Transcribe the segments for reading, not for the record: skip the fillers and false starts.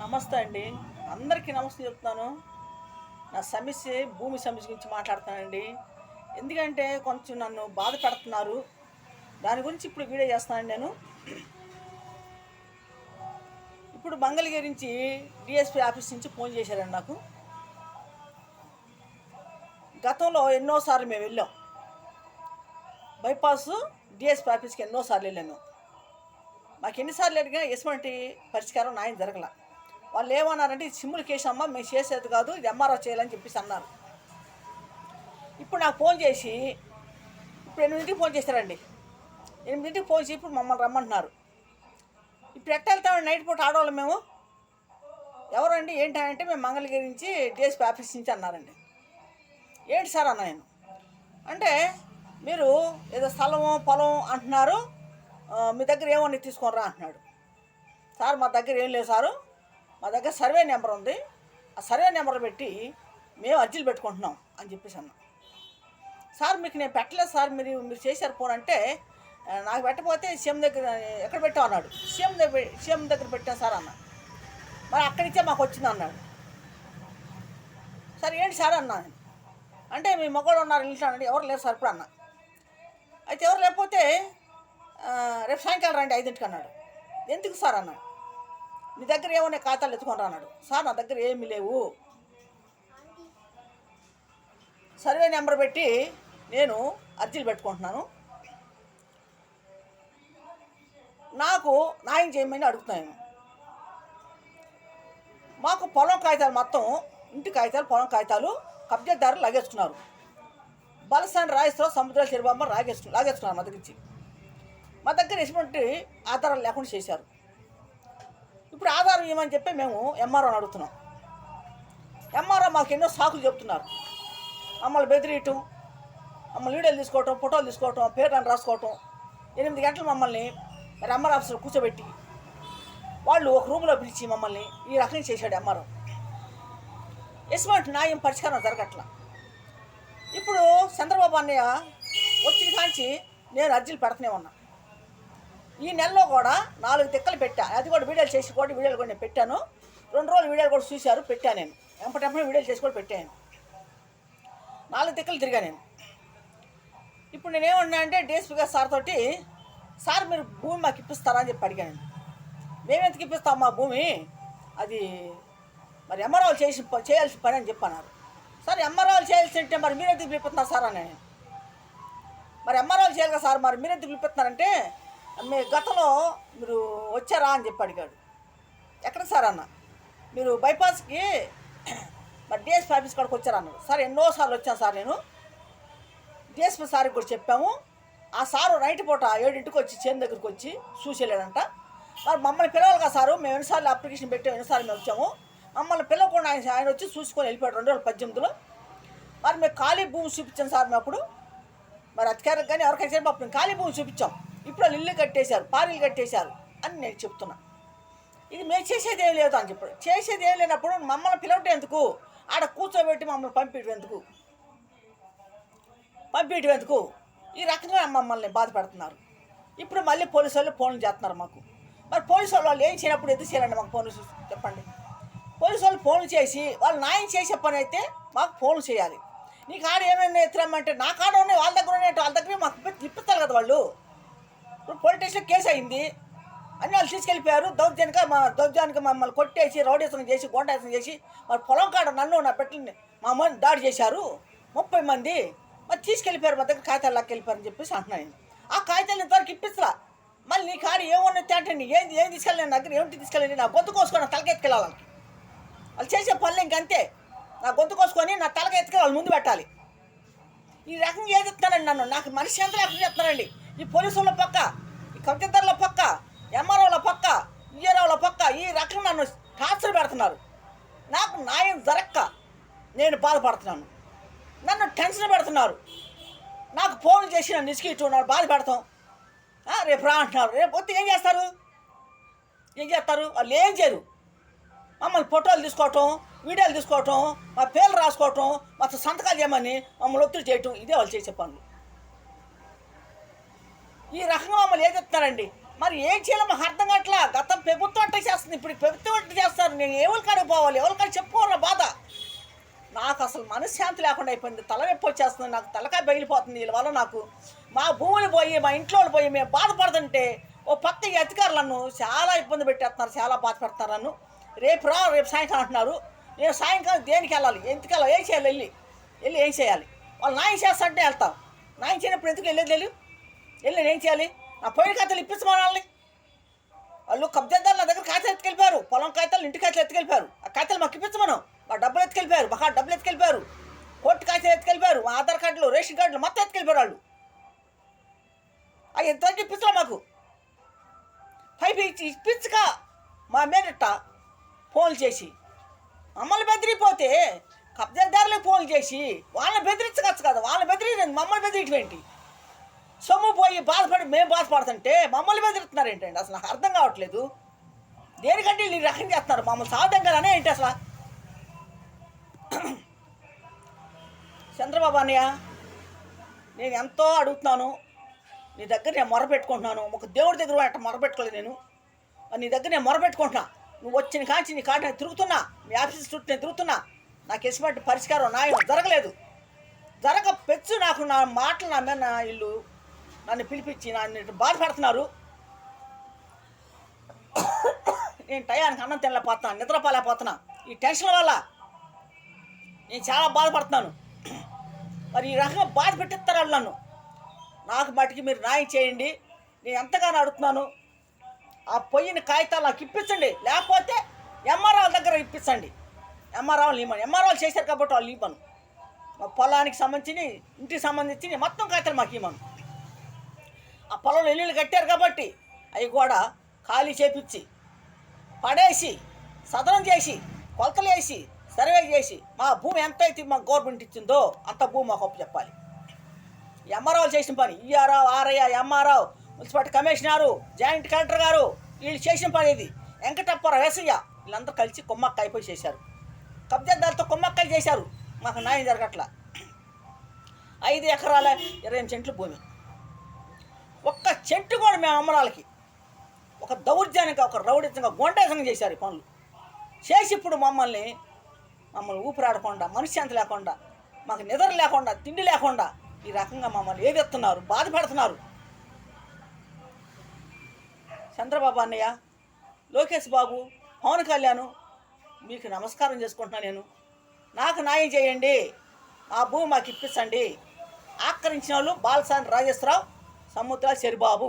నమస్తే అండి. అందరికీ నమస్తే చెప్తున్నాను. నా సమస్య భూమి సమస్య గురించి మాట్లాడుతానండి. ఎందుకంటే కొంచెం నన్ను బాధ పెడుతున్నారు. దాని గురించి ఇప్పుడు వీడియో చేస్తానండి నేను. ఇప్పుడు మంగళగిరి నుంచి డిఎస్పీ ఆఫీస్ నుంచి ఫోన్ చేశారండి నాకు. గతంలో ఎన్నోసార్లు మేము వెళ్ళాం. బైపాస్ డిఎస్పీ ఆఫీస్కి ఎన్నోసార్లు వెళ్ళాము. మాకు ఎన్నిసార్లు అడిగినా ఎటువంటి పరిష్కారం న్యాయం జరగల. వాళ్ళు ఏమన్నారంటే ఇది సిమ్ములు కేసమ్మా, మేము చేసేది కాదు, ఇది ఎంఆర్ఓ చేయాలని చెప్పేసి అన్నారు. ఇప్పుడు నాకు ఫోన్ చేసి ఇప్పుడు 8ంటికి ఫోన్ చేశారండి. 8ంటికి ఫోన్ చేసి ఇప్పుడు మమ్మల్ని రమ్మంటున్నారు. ఇప్పుడు ఎట్ట వెళ్తామండి నైట్ పూట ఆడవాళ్ళం మేము? ఎవరండి ఏంటంటే మేము మంగళగిరి నుంచి డిఎస్పీ ఆఫీస్ నుంచి అన్నారండి. ఏంటి సార్ అన్న నేను అంటే, మీరు ఏదో స్థలము పొలం అంటున్నారు, మీ దగ్గర ఏమన్నా తీసుకోనరా అంటున్నాడు. సార్ మా దగ్గర ఏం లేదు సారు, మా దగ్గర సర్వే నెంబర్ ఉంది, ఆ సర్వే నెంబర్ పెట్టి మేము అర్జీలు పెట్టుకుంటున్నాం అని చెప్పేసి అన్నాం. సార్ మీకు నేను పెట్టలేదు సార్, మీరు చేశారు ఫోన్ అంటే, నాకు పెట్టకపోతే సీఎం దగ్గర ఎక్కడ పెట్టావు అన్నాడు. సీఎం దగ్గర పెట్టాను సార్ అన్న. మరి అక్కడి నుంచే మాకు వచ్చింది అన్నాడు. సార్ ఏంటి సార్ అన్నా అంటే, మీ మగవాడు ఉన్నారు ఇంట్లో అన్నాడు. ఎవరు లేరు సార్ ఇప్పుడు అన్న. అయితే ఎవరు లేకపోతే రేపు సాయంకాలం రండి 5ంటికి అన్నాడు. ఎందుకు సార్ అన్నాడు. నీ దగ్గర ఏమన్నా ఖాతాలు ఎత్తుకొని అన్నాడు. సార్ నా దగ్గర ఏమీ లేవు, సర్వే నెంబర్ పెట్టి నేను అర్జీలు పెట్టుకుంటున్నాను, నాకు న్యాయం చేయమని అడుగుతున్నాను. మాకు పొలం కాగితాలు మొత్తం, ఇంటి కాగితాలు పొలం కాగితాలు కబ్జాదారులు లాగేసుకున్నారు. బలసాని రాజేశ్వరరావు సముద్రాల చెరుబామ్మ లాగేసుకున్నారు మా దగ్గర నుంచి. మా దగ్గర ఎటువంటి ఆధారాలు లేకుండా చేశారు. ఇప్పుడు ఆధారం ఇవ్వమని చెప్పి మేము ఎంఆర్ఓని అడుగుతున్నాం. ఎంఆర్ఓ మాకు ఎన్నో సాకులు చెప్తున్నారు. మమ్మల్ని బెదిరియటం, మమ్మల్ని వీడియోలు తీసుకోవటం, ఫోటోలు తీసుకోవటం, పేర్లను రాసుకోవటం. 8 గంటలు మమ్మల్ని మరి ఎంఆర్ ఆఫీసులో కూర్చోబెట్టి వాళ్ళు ఒక రూమ్లో పిలిచి మమ్మల్ని ఈ రకంగా చేశాడు ఎంఆర్ఓ. ఎటువంటి న్యాయం పరిష్కారం జరగట్లా. ఇప్పుడు చంద్రబాబు అన్నయ్య వచ్చిన కాంచి నేను అర్జీలు పెడుతూనే ఉన్నా. ఈ నెలలో కూడా 4 తిక్కలు పెట్టా. అది కూడా వీడియోలు చేసి కూడా వీడియోలు కూడా నేను పెట్టాను. 2 రోజులు వీడియోలు కూడా చూశారు, పెట్టాను నేను. ఎంపటెంపటి వీడియోలు చేసి కూడా పెట్టాను. 4 తిక్కలు తిరిగా నేను. ఇప్పుడు నేనేమన్నా అంటే డిఎస్పీ గారు సార్ తోటి, సార్ మీరు భూమి మాకు ఇప్పిస్తారా అని చెప్పి అడిగాను. మేమెందుకు ఇప్పిస్తాం మా భూమి, అది మరి ఎంఆర్ఓలు చేయాల్సిన పని అని చెప్పన్నారు. సార్ ఎంఆర్ఓలు చేయాల్సి అంటే మరి మీరెందుకు పిలిపిస్తున్నారు సార్ అని. మరి ఎంఆర్ఓలు చేయాలి కదా సార్, మరి మీరెందుకు పిలిపిస్తున్నారంటే, మీ గతంలో మీరు వచ్చారా అని చెప్పి అడిగాడు. ఎక్కడ సార్ అన్న, మీరు బైపాస్కి మరి డిఎస్పీ ఆఫీస్ కాడికి వచ్చారన్నాడు. సార్ ఎన్నోసార్లు వచ్చాను సార్ నేను, డిఎస్పీ సార్కి కూడా చెప్పాము. ఆ సారు నైట్ పూట 7ంటికి వచ్చి చేను దగ్గరికి వచ్చి చూసేలేడంట. మరి మమ్మల్ని పిలవాలి కదా సారు, మేము ఎన్నిసార్లు అప్లికేషన్ పెట్టాము, ఎన్నిసార్లు మేము వచ్చాము, మమ్మల్ని పిలవకుండా ఆయన వచ్చి చూసుకొని వెళ్ళిపోయాడు 2018లో. మరి మేము ఖాళీ భూమి చూపించాం సార్ మేము అప్పుడు, మరి అధికారికి కానీ ఎవరికైనా సరే అప్పుడు మేము ఖాళీ భూమి చూపించాం. ఇప్పుడు వాళ్ళు ఇల్లు కట్టేశారు, పారీలు కట్టేశారు అని నేను చెప్తున్నా. ఇది మేము చేసేది ఏం లేదు అని చెప్పాడు. చేసేది ఏం లేనప్పుడు మమ్మల్ని పిలవటం ఎందుకు, ఆడ కూర్చోబెట్టి మమ్మల్ని పంపించడం ఎందుకు, ఈ రకంగా మమ్మల్ని బాధ పెడుతున్నారు. ఇప్పుడు మళ్ళీ పోలీసు వాళ్ళు ఫోన్లు చేస్తున్నారు మాకు. మరి పోలీసు వాళ్ళు ఏం చేయనప్పుడు ఎందుకు చేయాలండి మాకు ఫోన్లు చెప్పండి. పోలీసు వాళ్ళు ఫోన్లు చేసి వాళ్ళు న్యాయం చేసే పని అయితే మాకు ఫోన్లు చేయాలి. నీ కాడ ఏమైనా ఎత్తురమ్మంటే నా కాడ ఉన్నాయి, వాళ్ళ దగ్గర ఉన్నాయి, వాళ్ళ దగ్గర మాకు ఇప్పిస్తారు కదా వాళ్ళు. ఇప్పుడు పోలీస్ స్టేషన్లో కేసు అయింది, అన్నీ వాళ్ళు తీసుకెళ్ళిపోయారు. దౌర్జన్యంగా మమ్మల్ని కొట్టేసి రౌడీసం చేసి గోండాసం చేసి మరి పొలం కాడ నన్ను నా పెట్టిని మా అమ్మని దాడి చేశారు 30 మంది. మరి తీసుకెళ్ళిపోయారు, మా దగ్గర కాగితాలు లాక్కెళ్ళిపోయారని చెప్పేసి అంటున్నాను. ఆ కాగితాలు ఇంతవరకు ఇప్పిస్తా. మళ్ళీ నీ కాడ ఏమన్నా తేటండి, ఏం తీసుకెళ్ళి నా దగ్గర ఏమిటి తీసుకెళ్ళండి, నా గొంతు కోసుకొని నా తలకెత్తుకెళ్ళాలి వాళ్ళకి. వాళ్ళు చేసే పనులు ఇంకంతే, నా గొంతు కోసుకొని నా తలకి ఎత్తుకెళ్ళి వాళ్ళు ముందు పెట్టాలి. ఈ రకంగా ఏది ఇస్తానండి నన్ను, నాకు మనిషి ఎంత ఎక్కడ చెప్తానండి. ఈ పోలీసుల పక్క, ఈ కబ్జాదారుల పక్క, ఎంఆర్ఓల పక్క, ఈఆర్ఓల పక్క ఈ రకంగా నన్ను టార్చర్ పెడుతున్నారు. నాకు న్యాయం జరక్క నేను బాధపడుతున్నాను, నన్ను టెన్షన్ పెడుతున్నారు. నాకు ఫోన్ చేసి నన్ను ఇసుకిట్టున్నారు, బాధ పెడతాం. రేపు రా అంటున్నారు. రేపు వస్తే ఏం చేస్తారు వాళ్ళు? ఏం చేయరు. మమ్మల్ని ఫోటోలు తీసుకోవటం, వీడియోలు తీసుకోవటం, మా పేర్లు రాసుకోవటం, మా సంతకాలు చేయమని మమ్మల్ని ఒత్తిడి చేయటం, ఇదే వాళ్ళు చేసే పనులు. ఈ రకంగా మమ్మల్ని ఏం చెప్తున్నారండి. మరి ఏం చేయాలో మాకు అర్థం కావట్లా. గతం ప్రభుత్వం అంటే చేస్తుంది, ఇప్పుడు ప్రభుత్వం అంటే చేస్తారు. నేను ఎవరి కాడికి పోవాలి, ఎవరి కాడికి చెప్పుకోవాల బాధ. నాకు అసలు మనశ్శాంతి లేకుండా అయిపోయింది, తలనొప్పి వచ్చేస్తుంది, నాకు తలకాయ బయలిపోతుంది వీళ్ళ వల్ల. నాకు మా భూములు పోయి మా ఇంట్లో పోయి మేము బాధపడుతుంటే ఓ పక్క ఈ అధికారులను చాలా ఇబ్బంది పెట్టేస్తున్నారు, చాలా బాధ పెడుతున్నారు నన్ను. రేపు సాయంకాలం అంటున్నారు. నేను సాయంకాలం దేనికి వెళ్ళాలి, ఎందుకు వెళ్ళాలి, ఏం చేయాలి, వెళ్ళి ఏం చేయాలి? వాళ్ళు న్యాయం చేస్తాంటే వెళ్తాం, న్యాయం చేయనప్పుడు ఎందుకు వెళ్ళి ఏం చేయాలి? నా పోయిన ఖాతాలు ఇప్పించమనాలి. వాళ్ళు కబ్జాదారులు నా దగ్గర ఖాతాలు ఎత్తుకెళ్ళిపోయారు, పొలం ఖాతాలు ఇంటి ఖాతాలు ఎత్తుకెళ్ళిపోయారు. ఆ ఖాతాలు మాకు ఇప్పించమను. మా డబ్బులు ఎత్తుకెళ్ళిపోయారు, మాకు డబ్బులు ఎత్తుకెళ్ళిపోయారు, కోర్టు ఖాతాలు ఎత్తుకెళ్ళిపోయారు, మా ఆధార్ కార్డులు రేషన్ కార్డులు మొత్తం ఎత్తుకెళ్ళిపోయారు వాళ్ళు. అవి ఎంతవరకు ఇప్పించలే మాకు. పైపు ఇప్పించక మా మీదట ఫోన్లు చేసి మమ్మల్ని బెదిరిపోతే కబ్జాదారులకు ఫోన్లు చేసి వాళ్ళని బెదిరించవచ్చు కదా, వాళ్ళని బెదిరి మమ్మల్ని బెదిరించడం ఏంటి? సొమ్ము పోయి బాధపడి మేము బాధపడుతుంటే మమ్మల్ని బెదిరిస్తున్నారు ఏంటండి? అసలు నాకు అర్థం కావట్లేదు. దేనికంటే వీళ్ళు ఈ రకం చేస్తున్నారు, మమ్మల్ని సాధం కదనే ఏంటి అసలు? చంద్రబాబు అన్నయ్య, నేను ఎంతో అడుగుతున్నాను నీ దగ్గర, నేను మొరపెట్టుకుంటున్నాను. ఒక దేవుడి దగ్గర అట్ట మొరపెట్టుకోలేదు నేను, నీ దగ్గర నేను మొరపెట్టుకుంటున్నా. నువ్వు వచ్చిన కాంచి నీ కాడ నేను తిరుగుతున్నా, మీ ఆఫీస్ చుట్టూ నేను తిరుగుతున్నా. నాకు ఎటువంటి పరిష్కారం న్యాయం జరగలేదు. పెచ్చు నాకు నా మాటలు నా మీద వీళ్ళు నన్ను పిలిపించి నన్ను బాధపడుతున్నారు. నేను టయానికి అన్నం తినలేకపోతున్నా, నిద్రపోలేకపోతున్నా. ఈ టెన్షన్ వల్ల నేను చాలా బాధపడుతున్నాను. మరి ఈ రకంగా బాధ పెట్టిస్తారు వాళ్ళు నన్ను. నాకు మటుకి మీరు న్యాయం చేయండి, నేను ఎంతగానో అడుగుతున్నాను. ఆ పోయిన కాగితాలు నాకు ఇప్పించండి, లేకపోతే ఎంఆర్ఓ దగ్గర ఇప్పించండి. ఎంఆర్ఓలు ఇవ్వమని, ఎంఆర్ఓలు చేశారు కాబట్టి వాళ్ళు ఇవ్వను. మా పొలానికి సంబంధించి ఇంటికి సంబంధించి మొత్తం కాగితాలు మాకు ఇవ్వను. ఆ పొలంలో ఇల్లులు కట్టారు కాబట్టి అవి కూడా ఖాళీ చేపించి పడేసి సదనం చేసి కొలతలు వేసి సర్వే చేసి మా భూమి ఎంత అయితే మాకు గవర్నమెంట్ ఇచ్చిందో అంత భూమి మాకు అప్పు చెప్పాలి. ఎంఆర్ఓలు చేసిన పని, ERO, RI, MRO, municipality commissioner, joint collector గారు వీళ్ళు చేసిన పని ఇది. వెంకటప్పరావు, ఎస్ఐ వీళ్ళందరూ కలిసి కొమ్మక్క అయిపోయి చేశారు. కబ్జాదారులతో కొమ్మక్కలు చేశారు. మాకు న్యాయం జరగట్లా. 5 ఎకరాల 20 సెంట్లు భూమి, ఒక్క చెట్టు కూడా మేము అమ్మరాలకి ఒక దౌర్జన్యంగా, ఒక రౌడితంగా, గొండేసంగా చేశారు ఈ పనులు చేసి. ఇప్పుడు మమ్మల్ని ఊపిరాడకుండా, మనశ్శాంతి లేకుండా, మాకు నిద్ర లేకుండా, తిండి లేకుండా ఈ రకంగా మమ్మల్ని ఏదెత్తున్నారు, బాధ పెడుతున్నారు. చంద్రబాబు అన్నయ్య, లోకేష్ బాబు, పవన్ కళ్యాణ్, మీకు నమస్కారం చేసుకుంటున్నాను. నేను నాకు న్యాయం చేయండి, ఆ భూమి మాకు ఇప్పించండి. ఆక్రమించిన వాళ్ళు బాలసాని రాజేశ్వరరావు, సముద్రాల చెరిబాబు,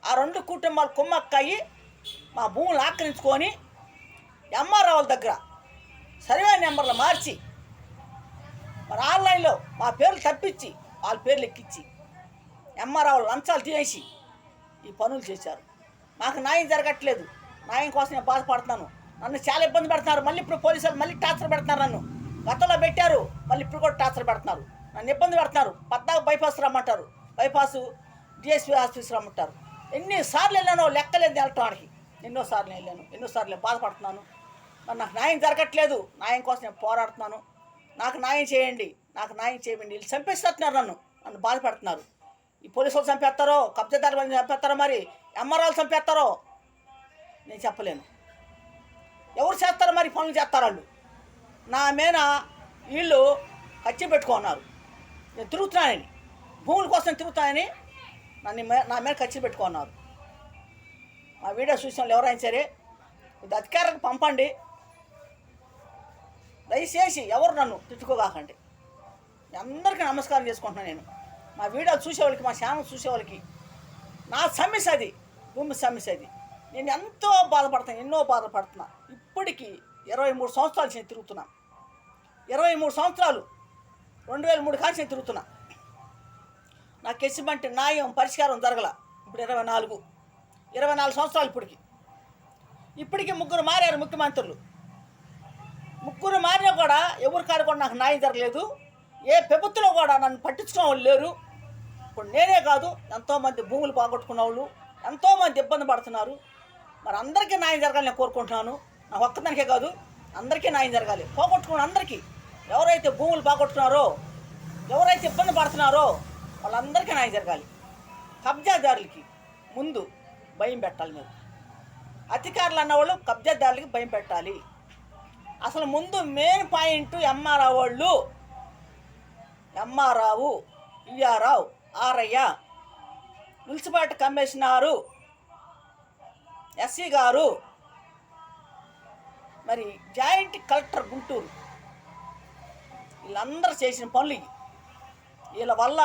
ఆ 2 కుటుంబాలు కొమ్మక్కయ్యి మా భూములు ఆక్రమించుకొని ఎంఆర్ఓల దగ్గర సర్వే నెంబర్లు మార్చి మరి ఆన్లైన్లో మా పేర్లు తప్పించి వాళ్ళ పేర్లు ఎక్కించి ఎంఆర్ఓలు లంచాలు తీసి ఈ పనులు చేశారు. మాకు న్యాయం జరగట్లేదు. న్యాయం కోసం నేను బాధపడుతున్నాను. నన్ను చాలా ఇబ్బంది పెడుతున్నారు. మళ్ళీ ఇప్పుడు పోలీసులు మళ్ళీ టార్చర్ పెడుతున్నారు. నన్ను గతంలో పెట్టారు, మళ్ళీ ఇప్పుడు కూడా టార్చర్ పెడుతున్నారు. నన్ను ఇబ్బంది పెడుతున్నారు. 14 బైపాస్ రమ్మంటారు, బైపాసు డిఎస్పీ ఆఫీస్ రమ్మంటారు. ఎన్నిసార్లు వెళ్ళానో లెక్కలేదు వెళ్ళటానికి. ఎన్నోసార్లు వెళ్ళాను, ఎన్నోసార్లు బాధపడుతున్నాను. మరి నాకు న్యాయం జరగట్లేదు. న్యాయం కోసం నేను పోరాడుతున్నాను. నాకు న్యాయం చేయండి, నాకు న్యాయం చేయండి. వీళ్ళు చంపేస్తున్నారు, నన్ను బాధపడుతున్నారు. ఈ పోలీసు వాళ్ళు చంపేస్తారో, కబ్జాదారు చంపేస్తారో, మరి ఎంఆర్ఓలు చంపేస్తారో నేను చెప్పలేను. ఎవరు చేస్తారో మరి పనులు చేస్తారు వాళ్ళు. నా మీద వీళ్ళు ఖర్చు పెట్టుకున్నారు. నేను తిరుగుతున్నానని, భూముల కోసం తిరుగుతానని నా మీద ఖర్చు పెట్టుకున్నారు. మా వీడియో చూసిన వాళ్ళు ఎవరైనా సరే ఇది అధికారులకు పంపండి. దయచేసి ఎవరు నన్ను తిట్టుకోగాకండి. అందరికీ నమస్కారం చేసుకుంటున్నాను. నేను మా వీడియోలు చూసేవాళ్ళకి, మా ఛానల్ చూసేవాళ్ళకి నా సమస్య అది, భూమి సమస్య అది. నేను ఎంతో బాధపడుతున్నాను, ఎన్నో బాధపడుతున్నా. ఇప్పటికీ 23 సంవత్సరాలు నేను తిరుగుతున్నా. 23 సంవత్సరాలు, 2003 కాంచి నేను తిరుగుతున్నా. నాకు ఎటువంటి న్యాయం, పరిష్కారం జరగల. ఇప్పుడు 24 సంవత్సరాలు. ఇప్పటికి 3 మారారు ముఖ్యమంత్రులు. 3 మారినా కూడా ఎవరి కాడ కూడా నాకు న్యాయం జరగలేదు. ఏ ప్రభుత్వంలో కూడా నన్ను పట్టించుకునే వాళ్ళు లేరు. ఇప్పుడు నేనే కాదు, ఎంతోమంది భూములు పోగొట్టుకున్న వాళ్ళు ఎంతోమంది ఇబ్బంది పడుతున్నారు. మరి అందరికీ న్యాయం జరగాలని నేను కోరుకుంటున్నాను. నాకు ఒక్కదానికే కాదు, అందరికీ న్యాయం జరగాలి. పోగొట్టుకున్న అందరికీ, ఎవరైతే భూములు పోగొట్టుకున్నారో, ఎవరైతే ఇబ్బంది పడుతున్నారో వాళ్ళందరికీ న్యాయం జరగాలి. కబ్జాదారులకి ముందు భయం పెట్టాలి మీరు. అధికారులు అన్నవాళ్ళు కబ్జాదారులకి భయం పెట్టాలి. అసలు ముందు మెయిన్ పాయింట్ ఎంఆర్ఆ వాళ్ళు, ఎంఆర్ఆవు, ఈఆర్ఆవు, ఆరయ్య, మున్సిపాలిటీ కమిషనరు, ఎస్సీ గారు, మరి జాయింట్ కలెక్టర్ గుంటూరు, వీళ్ళందరూ చేసిన పనులు వీళ్ళ వల్ల